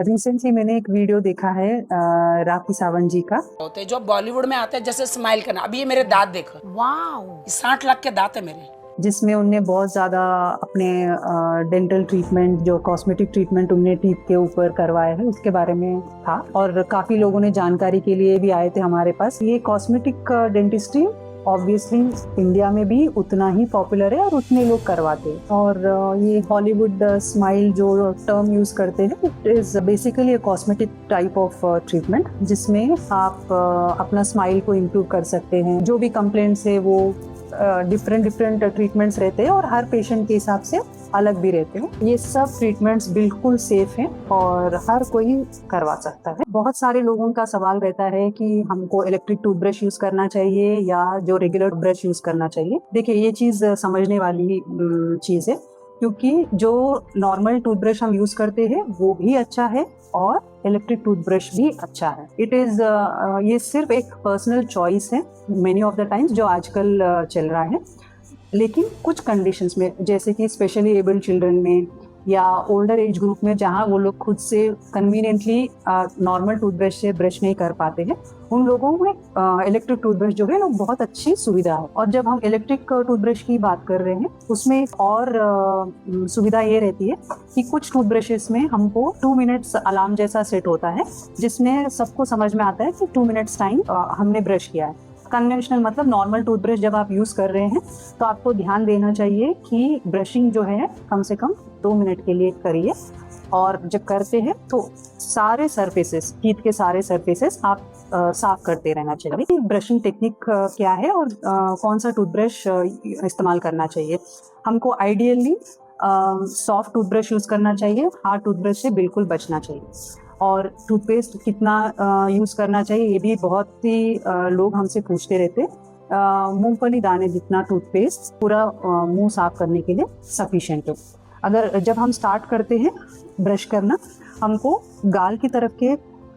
Recently मैंने एक video देखा है राखी सावंत जी का। होते जो बॉलीवुड में आते हैं जैसे स्माइल करना। अभी ये मेरे दांत देखो, वाह 60 लाख के दांत है मेरे। जिसमें उनने बहुत ज़्यादा अपने डेंटल ट्रीटमेंट, जो कॉस्मेटिक ट्रीटमेंट उनने टीथ के ऊपर करवाया है उसके बारे में था, और काफ़ी लोगों ने जानकारी के लिए भी आए थे हमारे पास। ये कॉस्मेटिक डेंटिस्ट्री ऑब्वियसली इंडिया में भी उतना ही पॉपुलर है और उतने लोग करवाते हैं। और ये हॉलीवुड स्माइल जो टर्म यूज़ करते हैं, it is basically a cosmetic type of treatment, जिसमें आप अपना स्माइल को इम्प्रूव कर सकते हैं। जो भी कंप्लेंट्स है वो डिफरेंट ट्रीटमेंट्स रहते हैं और हर पेशेंट के हिसाब से अलग भी रहते हैं। ये सब ट्रीटमेंट्स बिल्कुल सेफ हैं और हर कोई करवा सकता है। बहुत सारे लोगों का सवाल रहता है कि हमको इलेक्ट्रिक टूथब्रश यूज करना चाहिए या जो रेगुलर ब्रश यूज करना चाहिए। देखिए, ये चीज समझने वाली चीज है, क्योंकि जो नॉर्मल टूथब्रश हम यूज करते हैं वो भी अच्छा है और इलेक्ट्रिक टूथब्रश भी अच्छा है। इट इज ये सिर्फ एक पर्सनल चॉइस है मेनी ऑफ द टाइम्स जो आजकल चल रहा है। लेकिन कुछ कंडीशंस में, जैसे कि स्पेशली एबल्ड चिल्ड्रन में या ओल्डर एज ग्रुप में, जहाँ वो लोग खुद से कन्वीनियंटली नॉर्मल टूथब्रश से ब्रश नहीं कर पाते हैं, उन लोगों में इलेक्ट्रिक टूथब्रश जो है वो बहुत अच्छी सुविधा है। और जब हम इलेक्ट्रिक टूथब्रश की बात कर रहे हैं, उसमें एक और सुविधा ये रहती है कि कुछ टूथब्रशेस में हमको 2 मिनट्स अलार्म जैसा सेट होता है, जिसमें सबको समझ में आता है कि 2 मिनट्स टाइम हमने ब्रश किया है। कन्वेंशनल मतलब नॉर्मल टूथब्रश जब आप यूज़ कर रहे हैं तो आपको ध्यान देना चाहिए कि ब्रशिंग जो है कम से कम 2 मिनट के लिए करिए। और जब करते हैं तो सारे सरफेसेस, टीथ के सारे सरफेसेस आप साफ करते रहना चाहिए। ब्रशिंग टेक्निक क्या है और कौन सा टूथब्रश इस्तेमाल करना चाहिए। हमको आइडियली सॉफ्ट टूथब्रश यूज़ करना चाहिए, हार्ड टूथब्रश से बिल्कुल बचना चाहिए। और टूथपेस्ट कितना यूज़ करना चाहिए, ये भी बहुत ही लोग हमसे पूछते रहते। मूंगफली दाने जितना टूथपेस्ट पूरा मुंह साफ करने के लिए सफिशिएंट है। अगर जब हम स्टार्ट करते हैं ब्रश करना, हमको गाल की तरफ के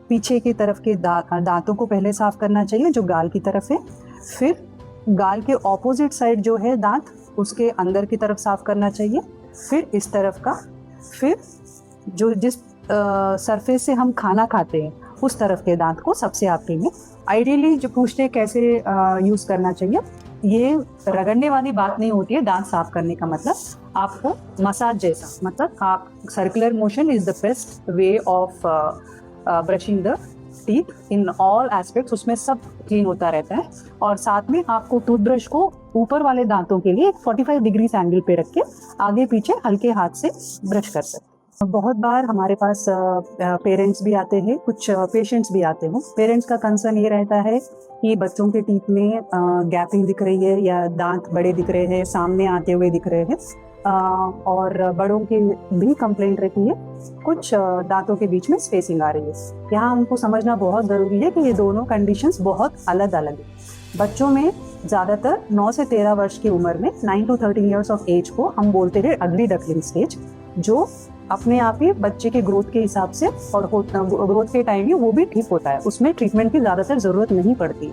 पीछे की तरफ के दांतों को पहले साफ करना चाहिए, जो गाल की तरफ है। फिर गाल के ऑपोजिट साइड जो है दांत, उसके अंदर की तरफ साफ करना चाहिए। फिर इस तरफ का, फिर जो जिस सरफेस से हम खाना खाते हैं उस तरफ के दांत को सबसे आखिरी में। आइडियली जो पूछते हैं कैसे यूज़ करना चाहिए, ये रगड़ने वाली बात नहीं होती है। दांत साफ करने का मतलब आपको मसाज जैसा, मतलब आप circular motion is the best way of brushing the teeth in all aspects. उसमें सब क्लीन होता रहता है। और साथ में आपको टूथब्रश को ऊपर वाले दांतों के लिए 45 डिग्री एंगल पे रख के आगे पीछे हल्के हाथ से ब्रश कर सकते हैं। बहुत बार हमारे पास पेरेंट्स भी आते हैं, कुछ पेशेंट्स भी आते हैं। पेरेंट्स का कंसर्न ये रहता है कि बच्चों के टीथ में गैपिंग दिख रही है या दांत बड़े दिख रहे हैं, सामने आते हुए दिख रहे हैं। और बड़ों की भी कंप्लेंट रहती है, कुछ दांतों के बीच में स्पेसिंग आ रही है। यहाँ हमको समझना बहुत ज़रूरी है कि ये दोनों कंडीशंस बहुत अलग अलग है। बच्चों में ज़्यादातर 9 से 13 वर्ष की उम्र में, 9 to 13 ईयर्स ऑफ एज को हम बोलते हैं अगली डकलिंग स्टेज, जो अपने आप ही बच्चे के ग्रोथ के हिसाब से और ग्रोथ के टाइम ही वो भी ठीक होता है। उसमें ट्रीटमेंट की ज़्यादातर ज़रूरत नहीं पड़ती।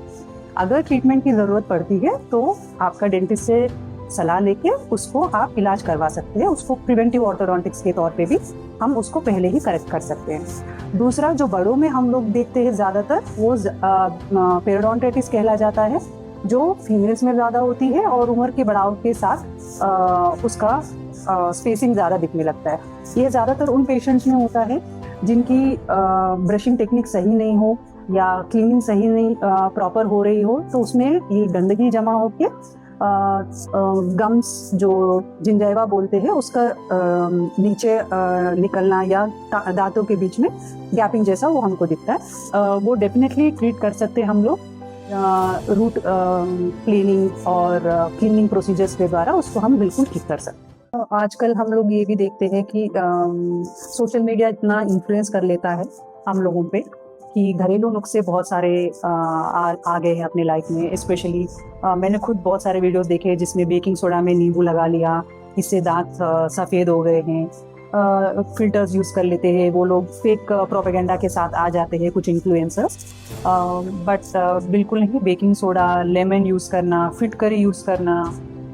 अगर ट्रीटमेंट की ज़रूरत पड़ती है तो आपका डेंटिस्ट से सलाह लेके उसको आप इलाज करवा सकते हैं। उसको प्रिवेंटिव ऑर्थोडोंटिक्स के तौर पे भी हम उसको पहले ही करेक्ट कर सकते हैं। दूसरा, जो बड़ों में हम लोग देखते हैं ज़्यादातर, वो पेरिडोंटाइटिस कहला जाता है, जो फीमेल्स में ज़्यादा होती है और उम्र के बढ़ाव के साथ उसका स्पेसिंग ज़्यादा दिखने लगता है। ये ज़्यादातर उन पेशेंट्स में होता है जिनकी ब्रशिंग टेक्निक सही नहीं हो या क्लीनिंग सही नहीं प्रॉपर हो रही हो, तो उसमें ये गंदगी जमा होके गम्स, जो जिंजाइवा बोलते हैं, उसका नीचे निकलना या दांतों के बीच में गैपिंग जैसा वो हमको दिखता है। वो डेफिनेटली ट्रीट कर सकते हैं हम लोग रूट क्लीनिंग और क्लीनिंग प्रोसीजर्स के द्वारा। उसको हम बिल्कुल ठीक कर सकते हैं। आजकल हम लोग ये भी देखते हैं कि सोशल मीडिया इतना इन्फ्लुएंस कर लेता है हम लोगों पे कि घरेलू नुस्खे बहुत सारे आ गए हैं अपने लाइफ में। स्पेशली मैंने खुद बहुत सारे वीडियोस देखे हैं जिसमें बेकिंग सोडा में नींबू लगा लिया, इससे दांत सफ़ेद हो गए हैं। फिल्टर्स यूज़ कर लेते हैं वो लोग, फेक प्रोपेगेंडा के साथ आ जाते हैं कुछ इन्फ्लुएंसर्स। बट बिल्कुल नहीं। बेकिंग सोडा, लेमन यूज़ करना, फिटकरी यूज़ करना,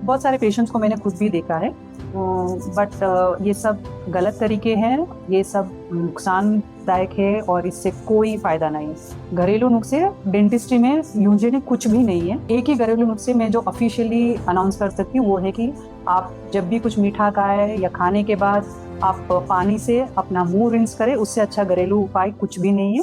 बहुत सारे पेशेंट्स को मैंने खुद भी देखा है बट ये सब गलत तरीके हैं, ये सब नुकसानदायक है और इससे कोई फायदा नहीं है। घरेलू नुस्खे डेंटिस्ट्री में यूजुअली कुछ भी नहीं है। एक ही घरेलू नुस्खे में जो ऑफिशियली अनाउंस कर सकती हूँ वो है कि आप जब भी कुछ मीठा खाएं या खाने के बाद आप पानी से अपना मुंह रिंस करें, उससे अच्छा घरेलू उपाय कुछ भी नहीं है।